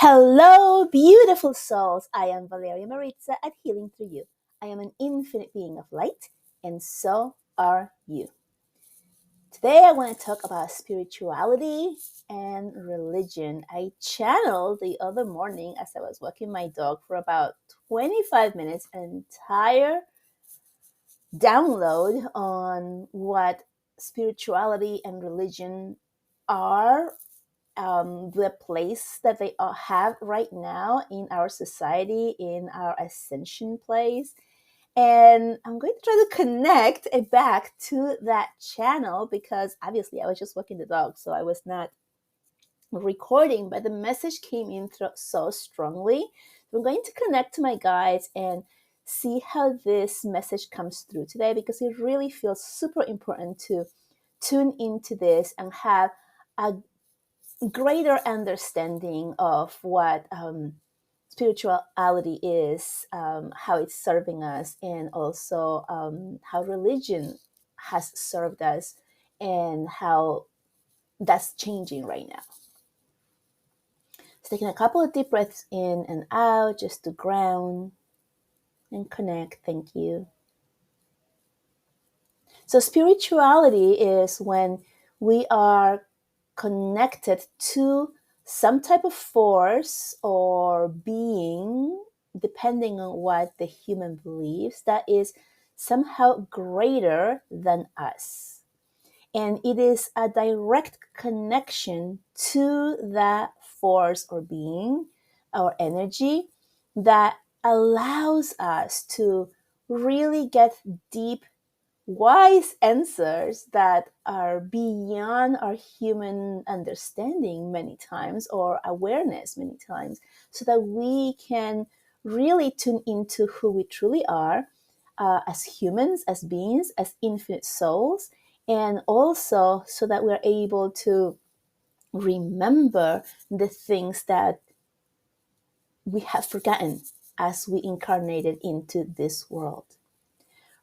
Hello, beautiful souls. I am Valeria Maritza at Healing Through You. I am an infinite being of light, and so are you. Today, I want to talk about spirituality and religion. I channeled the other morning as I was walking my dog for about 25 minutes, an entire download on what spirituality and religion are, the place that they have right now in our society, in our ascension place. And I'm going to try to connect it back to that channel because obviously I was just walking the dog, so I was not recording, but the message came in so strongly. I'm going to connect to my guides and see how this message comes through today because it really feels super important to tune into this and have a greater understanding of what spirituality is, how it's serving us, and also how religion has served us and how that's changing right now. So taking a couple of deep breaths in and out just to ground and connect. Thank you. So spirituality is when we are connected to some type of force or being, depending on what the human believes, that is somehow greater than us. And it is a direct connection to that force or being or energy that allows us to really get deep, wise answers that are beyond our human understanding many times or awareness many times, so that we can really tune into who we truly are, as humans, as beings, as infinite souls, and also so that we're able to remember the things that we have forgotten as we incarnated into this world.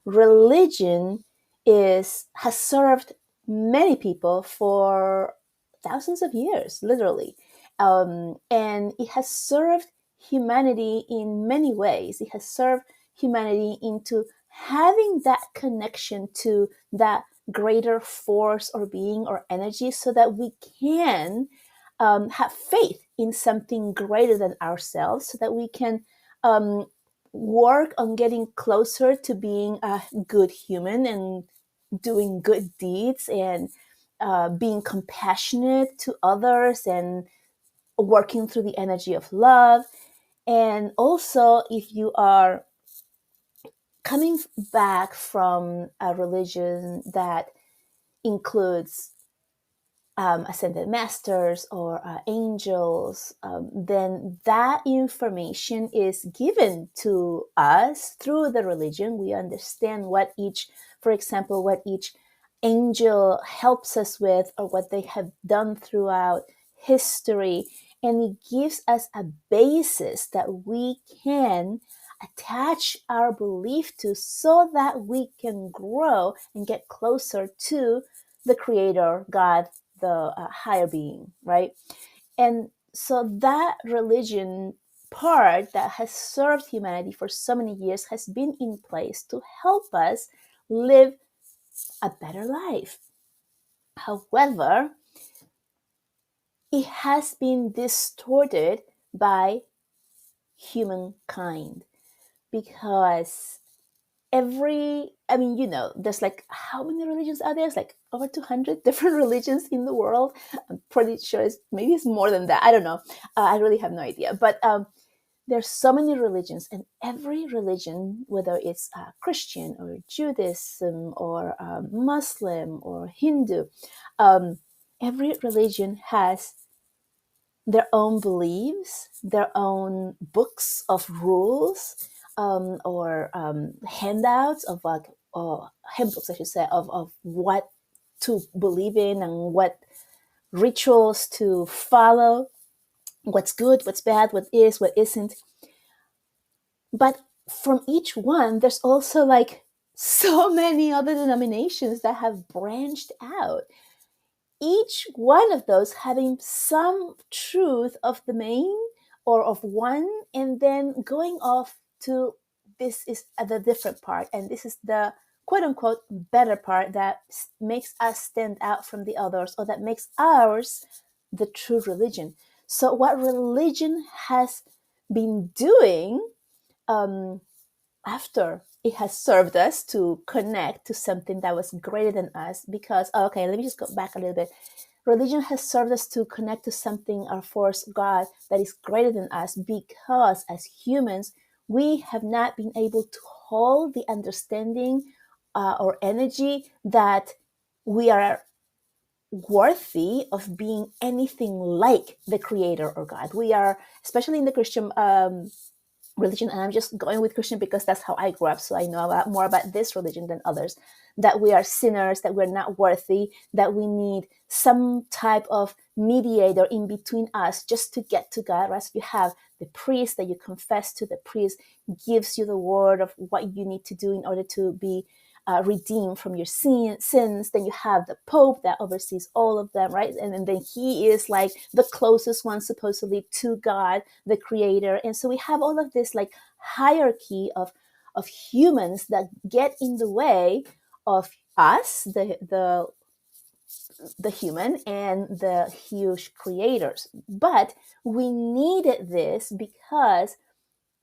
Religion has served many people for thousands of years, literally, and it has served humanity in many ways. It has served humanity into having that connection to that greater force or being or energy, so that we can have faith in something greater than ourselves, so that we can um, work on getting closer to being a good human and doing good deeds and being compassionate to others and working through the energy of love. And also, if you are coming back from a religion that includes ascended masters or angels, then that information is given to us through the religion. We understand what each, for example, what each angel helps us with or what they have done throughout history. And it gives us a basis that we can attach our belief to, so that we can grow and get closer to the creator, God, the higher being, right? And so that religion part that has served humanity for so many years has been in place to help us live a better life. However, it has been distorted by humankind because there's like, how many religions are there? It's like over 200 different religions in the world. I'm pretty sure maybe it's more than that. I don't know. I really have no idea. But there's so many religions, and every religion, whether it's Christian or Judaism or Muslim or Hindu, every religion has their own beliefs, their own books of rules, or handouts of handbooks, I should say, of what to believe in and what rituals to follow, what's good, what's bad, what is, what isn't. But from each one, there's also like so many other denominations that have branched out, each one of those having some truth of the main or of one, and then going off to this is the different part, and this is the quote unquote better part that makes us stand out from the others, or that makes ours the true religion. So what religion has been doing, um, after it has served us to connect to something that was greater than us, because okay, let me just go back a little bit. Religion has served us to connect to something, our force, God, that is greater than us, because as humans we have not been able to hold the understanding or energy that we are worthy of being anything like the creator or God. We are, especially in the Christian religion, and I'm just going with Christian because that's how I grew up, so I know more about this religion than others, that we are sinners, that we're not worthy, that we need some type of mediator in between us just to get to God, right? So you have the priest that you confess to, the priest gives you the word of what you need to do in order to be redeemed from your sins. Then you have the Pope that oversees all of them, right? And then he is like the closest one supposedly to God, the creator. And so we have all of this like hierarchy of humans that get in the way of us, the human, and the huge creators. But we needed this because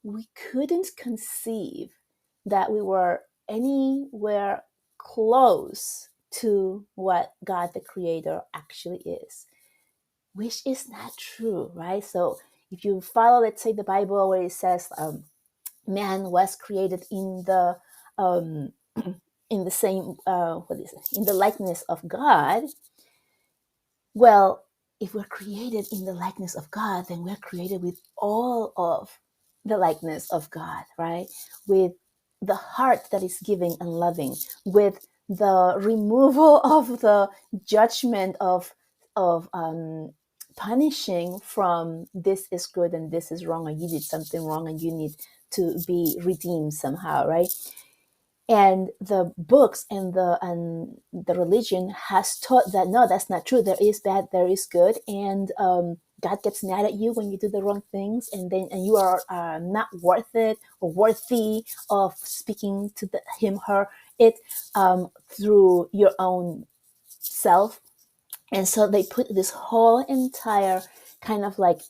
we couldn't conceive that we were anywhere close to what God the Creator actually is, which is not true, right? So if you follow, let's say, the Bible, where it says man was created um, in the same what is it? In the likeness of God. Well, if we're created in the likeness of God, then we're created with all of the likeness of God, right? With the heart that is giving and loving, with the removal of the judgment of punishing from this is good and this is wrong, or you did something wrong and you need to be redeemed somehow, right? And the books and the religion has taught that no, that's not true. There is bad, there is good, and God gets mad at you when you do the wrong things, and you are not worth it or worthy of speaking to him, her, it, through your own self. And so they put this whole entire kind of like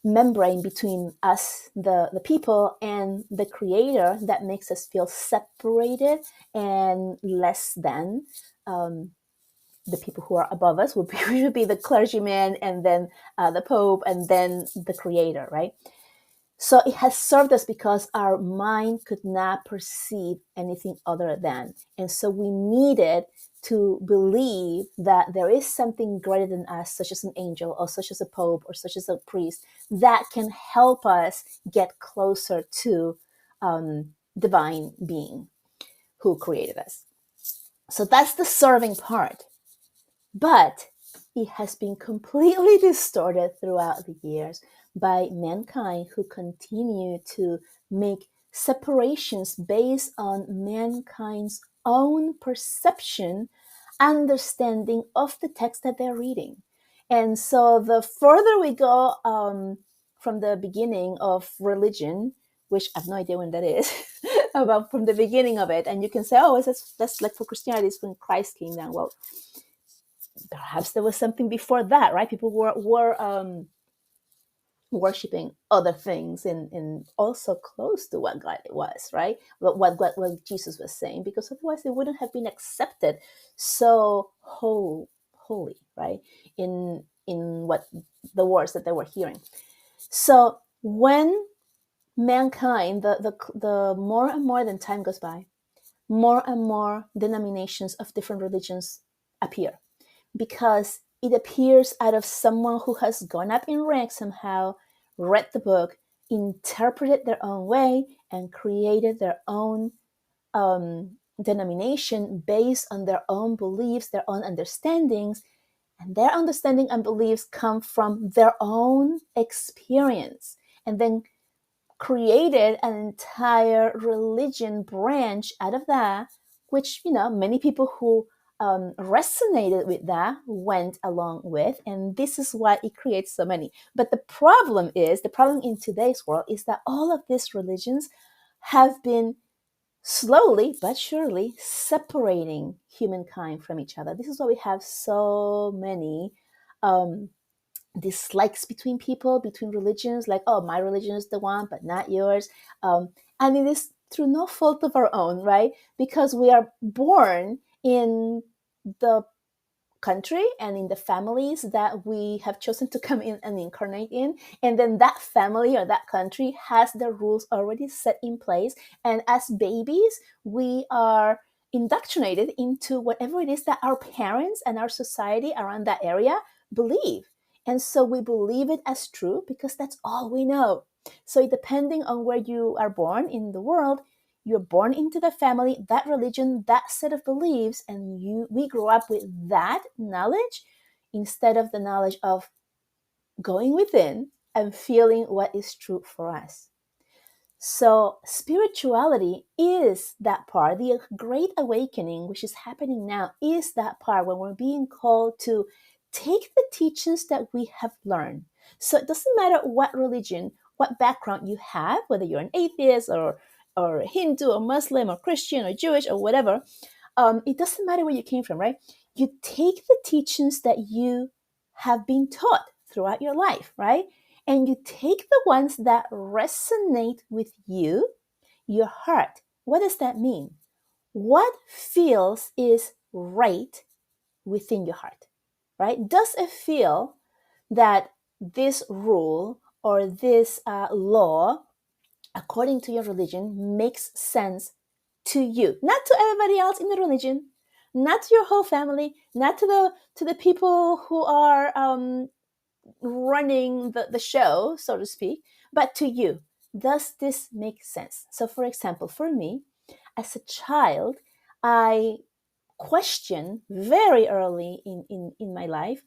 membrane between us, the people, and the creator, that makes us feel separated and less than. The people who are above us would be the clergyman, and then the Pope, and then the creator, right? So it has served us because our mind could not perceive anything other than. And so we needed to believe that there is something greater than us, such as an angel, or such as a Pope, or such as a priest, that can help us get closer to divine being who created us. So that's the serving part. But it has been completely distorted throughout the years by mankind, who continue to make separations based on mankind's own perception, understanding of the text that they're reading. And so the further we go from the beginning of religion, which I have no idea when that is, about from the beginning of it, and you can say, oh, that's like for Christianity, it's when Christ came down. Well, perhaps there was something before that, right? People were worshiping other things, and also close to what God was, right? What Jesus was saying, because otherwise they wouldn't have been accepted so holy, right? In what the words that they were hearing. So when mankind, the more and more than time goes by, more and more denominations of different religions appear, because it appears out of someone who has gone up in rank somehow, read the book, interpreted their own way, and created their own denomination based on their own beliefs, their own understandings. And their understanding and beliefs come from their own experience, and then created an entire religion branch out of that, which, many people who resonated with that, went along with, and this is why it creates so many. But the problem in today's world is that all of these religions have been slowly but surely separating humankind from each other. This is why we have so many um, dislikes between people, between religions, like, oh, my religion is the one, but not yours. And it is through no fault of our own, right? Because we are born in the country and in the families that we have chosen to come in and incarnate in. And then that family or that country has the rules already set in place. And as babies, we are indoctrinated into whatever it is that our parents and our society around that area believe. And so we believe it as true because that's all we know. So depending on where you are born in the world, you're born into the family, that religion, that set of beliefs, and we grow up with that knowledge instead of the knowledge of going within and feeling what is true for us. So spirituality is that part. The great awakening, which is happening now, is that part when we're being called to take the teachings that we have learned. So it doesn't matter what religion, what background you have, whether you're an atheist or Hindu or Muslim or Christian or Jewish or whatever. It doesn't matter where you came from, right? You take the teachings that you have been taught throughout your life, right? And you take the ones that resonate with you, your heart. What does that mean? What feels is right within your heart, right? Does it feel that this rule or this law, according to your religion, makes sense to you, not to everybody else in the religion, not to your whole family, not to the people who are running the show, so to speak, but to you. Does this make sense? So, for example, for me, as a child, I questioned very early in my life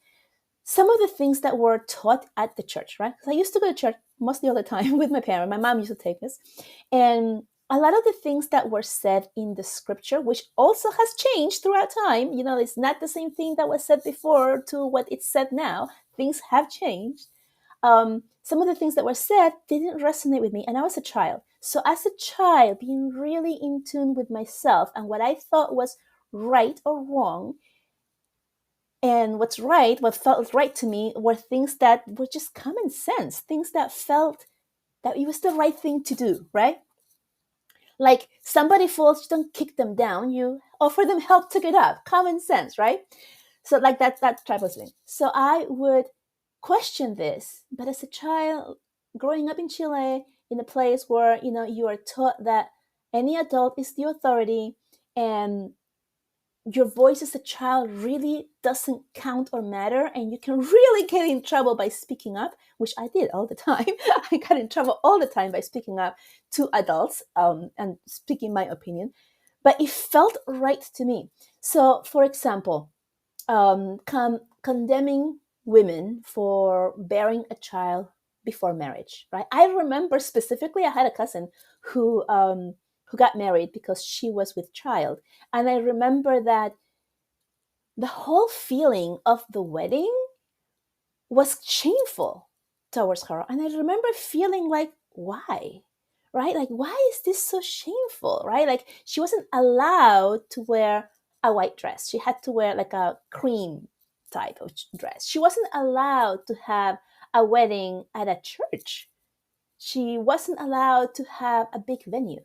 some of the things that were taught at the church, right? Because I used to go to church mostly all the time with my parents. My mom used to take us. And a lot of the things that were said in the scripture, which also has changed throughout time, it's not the same thing that was said before to what it's said now. Things have changed. Some of the things that were said didn't resonate with me, and I was a child. So as a child, being really in tune with myself and what I thought was right or wrong, and what felt right to me were things that were just common sense, things that felt that it was the right thing to do, right? Like somebody falls, you don't kick them down, you offer them help to get up. Common sense, right? So like that type of thing. So I would question this, but as a child growing up in Chile, in a place where you are taught that any adult is the authority, and your voice as a child really doesn't count or matter, and you can really get in trouble by speaking up, which I did all the time. I got in trouble all the time by speaking up to adults and speaking my opinion, but it felt right to me. So, for example, condemning women for bearing a child before marriage, right? I remember specifically, I had a cousin who got married because she was with child, and I remember that the whole feeling of the wedding was shameful towards her, and I remember feeling like, why? Right? Like, why is this so shameful? Right? Like, she wasn't allowed to wear a white dress. She had to wear like a cream type of dress. She wasn't allowed to have a wedding at a church. She wasn't allowed to have a big venue.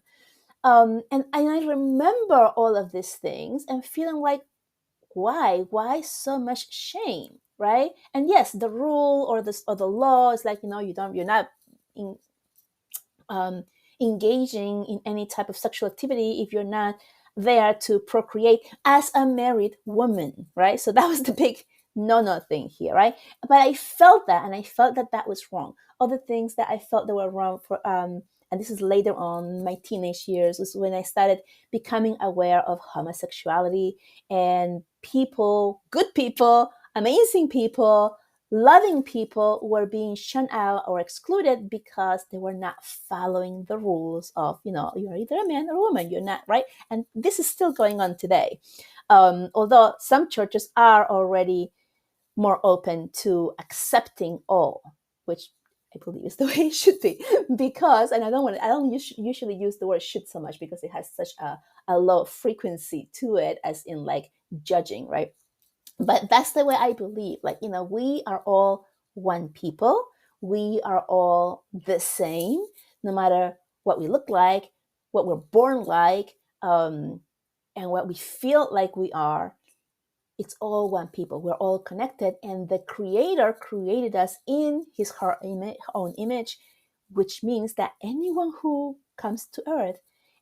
And I remember all of these things and feeling like, why so much shame, right? And yes, the rule or the law is like, you're not in, um, engaging in any type of sexual activity if you're not there to procreate as a married woman, right? So that was the big no thing here, right? But I felt that, and I felt that that was wrong. Other things that I felt that were wrong for and this is later on my teenage years, was when I started becoming aware of homosexuality and people, good people, amazing people, loving people were being shut out or excluded because they were not following the rules of, you're either a man or a woman, you're not, right? And this is still going on today. Although some churches are already more open to accepting all, which I believe is the way it should be. Because, and I don't usually use the word should so much because it has such a low frequency to it, as in like judging, right? But that's the way I believe. Like, we are all one people. We are all the same, no matter what we look like, what we're born like, and what we feel like we are. It's all one people. We're all connected, and the Creator created us in His own image, which means that anyone who comes to Earth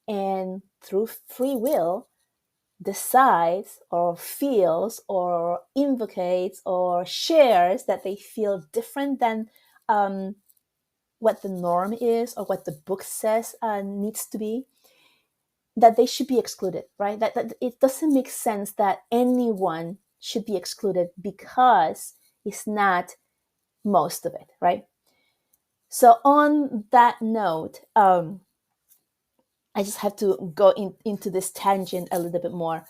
and through free will decides or feels or invocates or shares that they feel different than what the norm is or what the book says needs to be, that they should be excluded, right? That it doesn't make sense that anyone should be excluded because it's not most of it, right? So on that note, I just have to go into this tangent a little bit more.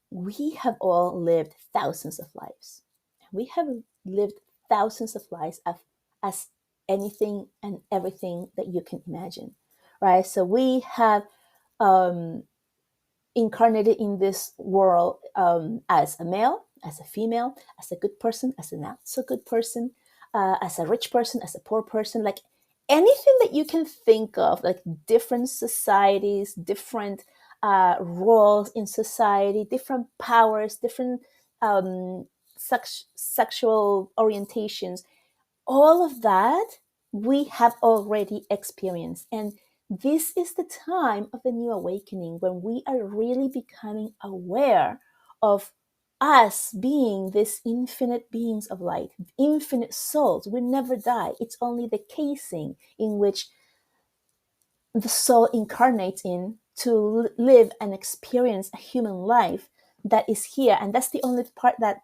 We have all lived thousands of lives. We have lived thousands of lives as anything and everything that you can imagine, right? So we have um, incarnated in this world as a male, as a female, as a good person, as a not so good person, as a rich person, as a poor person, like anything that you can think of, like different societies, different roles in society, different powers, different sexual orientations, all of that we have already experienced. And this is the time of the new awakening when we are really becoming aware of us being these infinite beings of light, infinite souls. We never die. It's only the casing in which the soul incarnates in to live and experience a human life that is here. And that's the only part that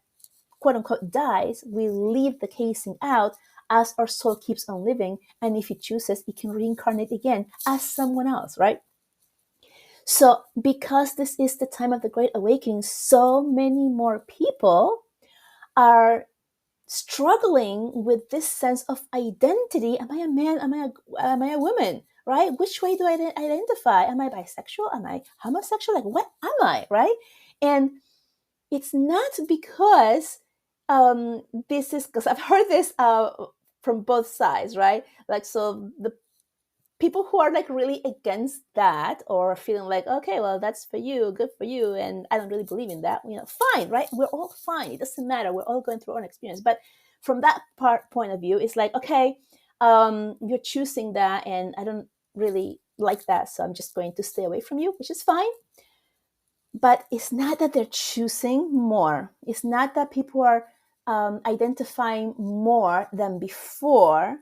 quote unquote dies. We leave the casing out as our soul keeps on living. And if it chooses, it can reincarnate again as someone else, right? So, because this is the time of the Great Awakening, so many more people are struggling with this sense of identity. Am I a man? Am I a woman? Right? Which way do I identify? Am I bisexual? Am I homosexual? Like, what am I? Right? And it's not because this is because I've heard this from both sides, right? Like, so the people who are like really against that or feeling like, okay, well, that's for you, good for you, and I don't really believe in that, fine, right? We're all fine. It doesn't matter. We're all going through our own experience. But from that point of view, it's like, okay, you're choosing that, and I don't really like that, so I'm just going to stay away from you, which is fine. But it's not that they're choosing more. It's not that people are identifying more than before.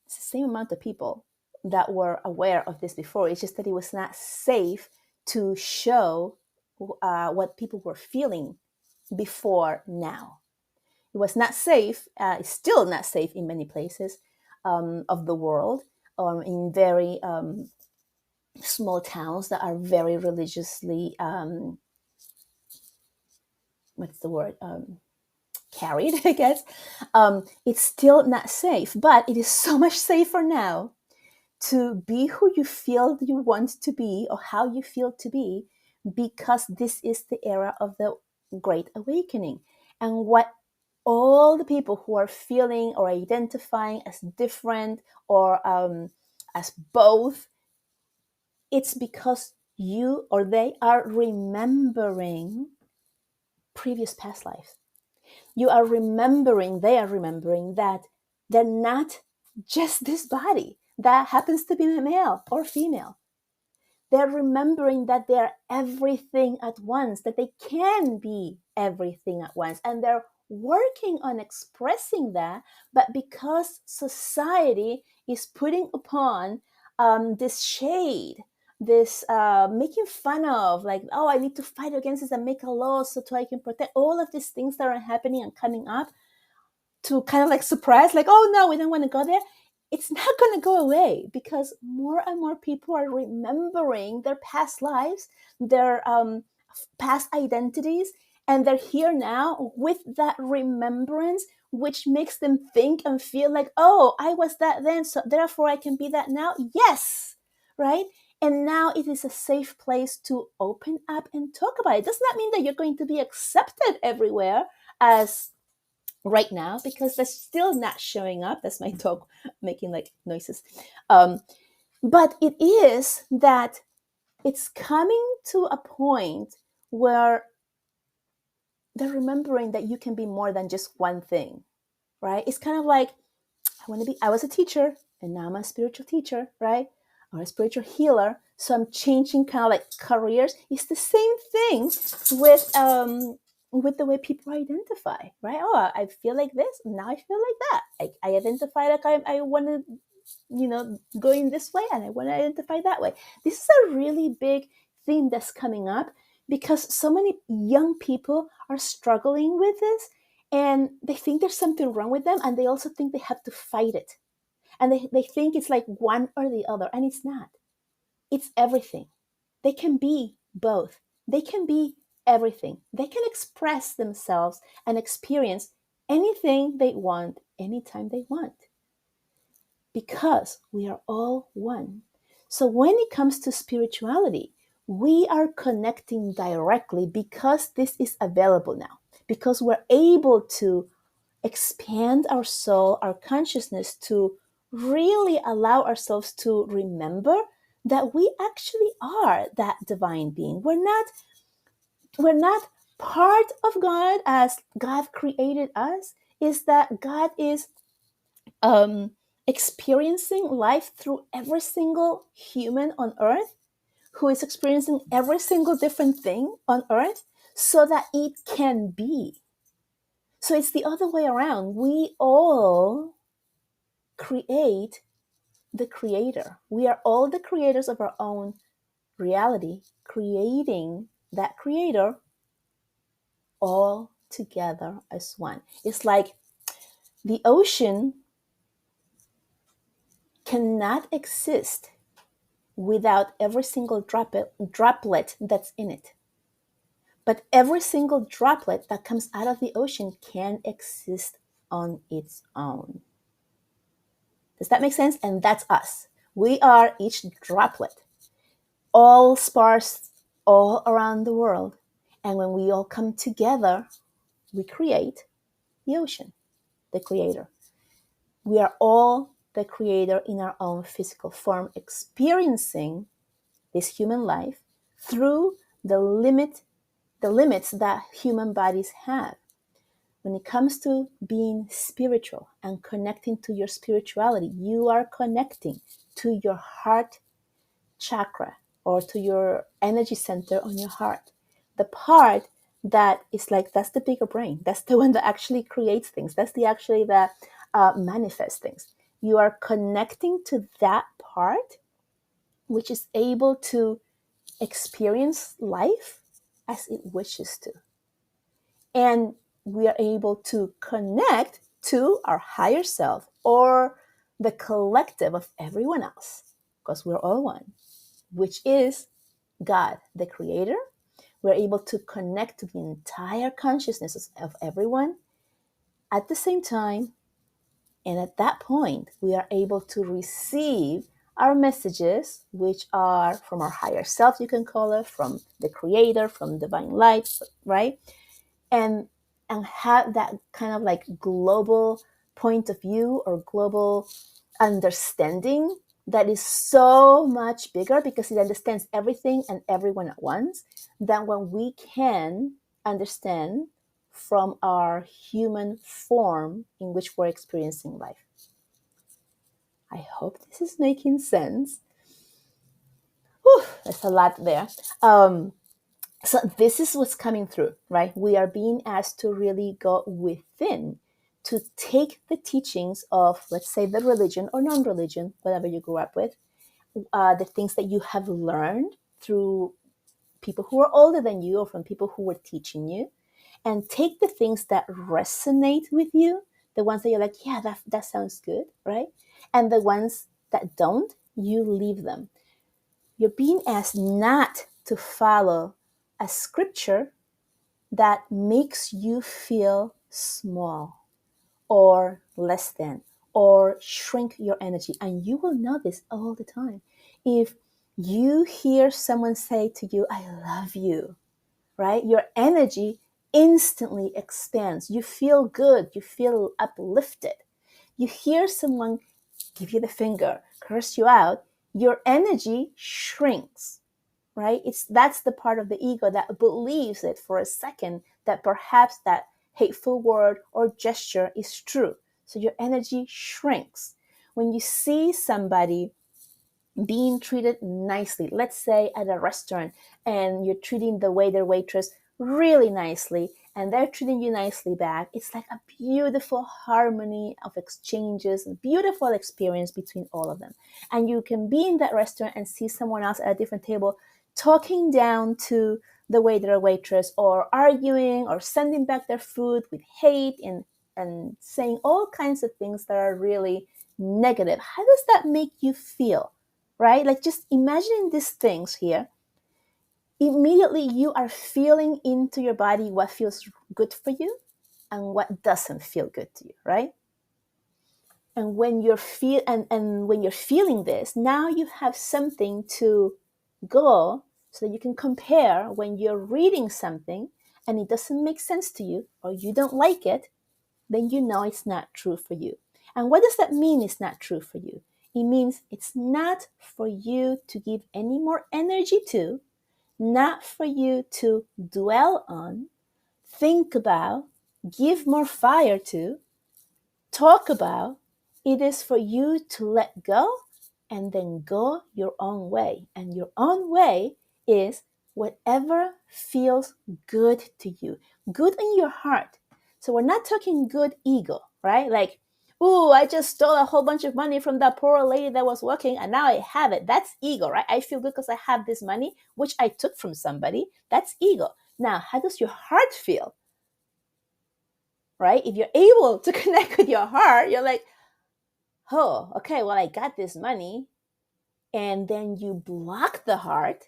It's the same amount of people that were aware of this before. It's just that it was not safe to show what people were feeling before now. It was not safe. It's still not safe in many places of the world, in very small towns that are very religiously what's the word carried, I guess. It's still not safe, but it is so much safer now to be who you feel you want to be or how you feel to be, because this is the era of the Great Awakening. And what all the people who are feeling or identifying as different or as both, it's because you or they are remembering previous past lives. You are remembering, they are remembering that they're not just this body that happens to be male or female. They're remembering that they're everything at once, that they can be everything at once. And they're working on expressing that. But because society is putting upon this shade, this making fun of, like, oh, I need to fight against this and make a law so I can protect all of these things that are happening and coming up, to kind of like suppress, like, oh no, we don't want to go there, it's not going to go away, because more and more people are remembering their past lives, their past identities, and they're here now with that remembrance, which makes them think and feel like, oh, I was that then, so therefore I can be that now. Yes, right? And now it is a safe place to open up and talk about it. Does not mean that you're going to be accepted everywhere as right now, because that's still not showing up. That's my dog making like noises. But it is that it's coming to a point where they're remembering that you can be more than just one thing, right? It's kind of like, I was a teacher and now I'm a spiritual teacher, right? Or a spiritual healer. So I'm changing kind of like careers. It's the same thing with the way people identify, right? Oh, I feel like this. Now I feel like that. I identify like I want to, go in this way, and I want to identify that way. This is a really big theme that's coming up, because so many young people are struggling with this, and they think there's something wrong with them, and they also think they have to fight it, and they think it's like one or the other, and it's not. It's everything. They can be both. They can be everything. They can express themselves and experience anything they want anytime they want, because we are all one. So when it comes to spirituality, we are connecting directly because this is available now, because we're able to expand our soul, our consciousness, to really allow ourselves to remember that we actually are that divine being. We're not part of God as God created us. Is that God is um, experiencing life through every single human on earth, who is experiencing every single different thing on earth, so that it can be. So it's the other way around. We all create the creator. We are all the creators of our own reality, creating that creator all together as one. It's like the ocean cannot exist without every single droplet that's in it. But every single droplet that comes out of the ocean can exist on its own. Does that make sense? And that's us. We are each droplet, all sparse all around the world. And when we all come together, we create the ocean, the creator. We are all the creator in our own physical form, experiencing this human life through the limits that human bodies have. When it comes to being spiritual and connecting to your spirituality, you are connecting to your heart chakra, or to your energy center on your heart. The part that is like, that's the bigger brain. That's the one that actually creates things. That's the actually that manifests things. You are connecting to that part, which is able to experience life as it wishes to. And we are able to connect to our higher self, or the collective of everyone else, because we're all one, which is God, the creator. We're able to connect to the entire consciousness of everyone at the same time. And at that point, we are able to receive our messages, which are from our higher self, you can call it, from the creator, from divine light, right? And have that kind of like global point of view, or global understanding, that is so much bigger, because it understands everything and everyone at once, than when we can understand from our human form in which we're experiencing life. I hope this is making sense. Whew, there's a lot there. So this is what's coming through, right? We are being asked to really go within, to take the teachings of, let's say, the religion or non-religion, whatever you grew up with, the things that you have learned through people who are older than you, or from people who were teaching you, and take the things that resonate with you, The ones that you're like, yeah, that sounds good, right? And the ones that don't, you leave them. You're being asked not to follow a scripture that makes you feel small or less than or shrink your energy. And you will know this all the time. If you hear someone say to you, I love you, right? Your energy instantly expands. You feel good. You feel uplifted. You hear someone give you the finger, curse you out, your energy shrinks, right? That's the part of the ego that believes it for a second that perhaps that hateful word or gesture is true. So your energy shrinks. When you see somebody being treated nicely, let's say at a restaurant, and you're treating the waiter, waitress really nicely, and they're treating you nicely back, it's like a beautiful harmony of exchanges, a beautiful experience between all of them. And you can be in that restaurant and see someone else at a different table talking down to the waiter or waitress, or arguing or sending back their food with hate and saying all kinds of things that are really negative. How does that make you feel? Right? Like, just imagining these things here. Immediately you are feeling into your body what feels good for you and what doesn't feel good to you, right? And when and when you're feeling this, now you have something to go so that you can compare when you're reading something and it doesn't make sense to you or you don't like it, then you know it's not true for you. And what does that mean it's not true for you? It means it's not for you to give any more energy to, not for you to dwell on, think about, give more fire to, talk about. It is for you to let go and then go your own way. And your own way is whatever feels good to you, good in your heart. So we're not talking good ego, right? Like, ooh, I just stole a whole bunch of money from that poor lady that was working and now I have it. That's ego, right? I feel good because I have this money, which I took from somebody. That's ego. Now, how does your heart feel? Right? If you're able to connect with your heart, you're like, oh, okay, well, I got this money. And then you block the heart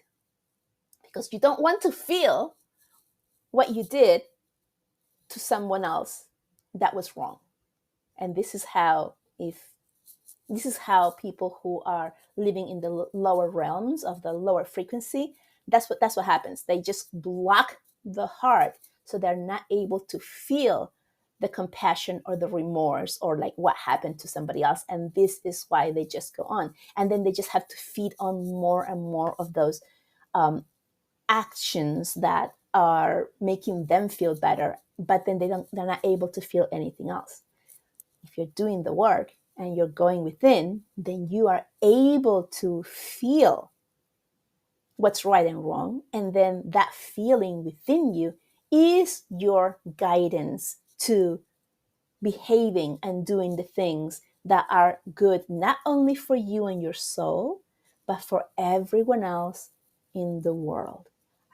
because you don't want to feel what you did to someone else that was wrong. And this is how people who are living in the lower realms of the lower frequency, that's what happens. They just block the heart, so they're not able to feel the compassion or the remorse or like what happened to somebody else. And this is why they just go on, and then they just have to feed on more and more of those actions that are making them feel better, but then they're not able to feel anything else. If you're doing the work and you're going within, then you are able to feel what's right and wrong. And then that feeling within you is your guidance to behaving and doing the things that are good, not only for you and your soul, but for everyone else in the world.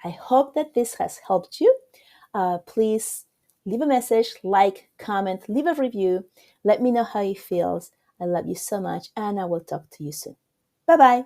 I hope that this has helped you. Please leave a message, like, comment, leave a review. Let me know how it feels. I love you so much, and I will talk to you soon. Bye bye.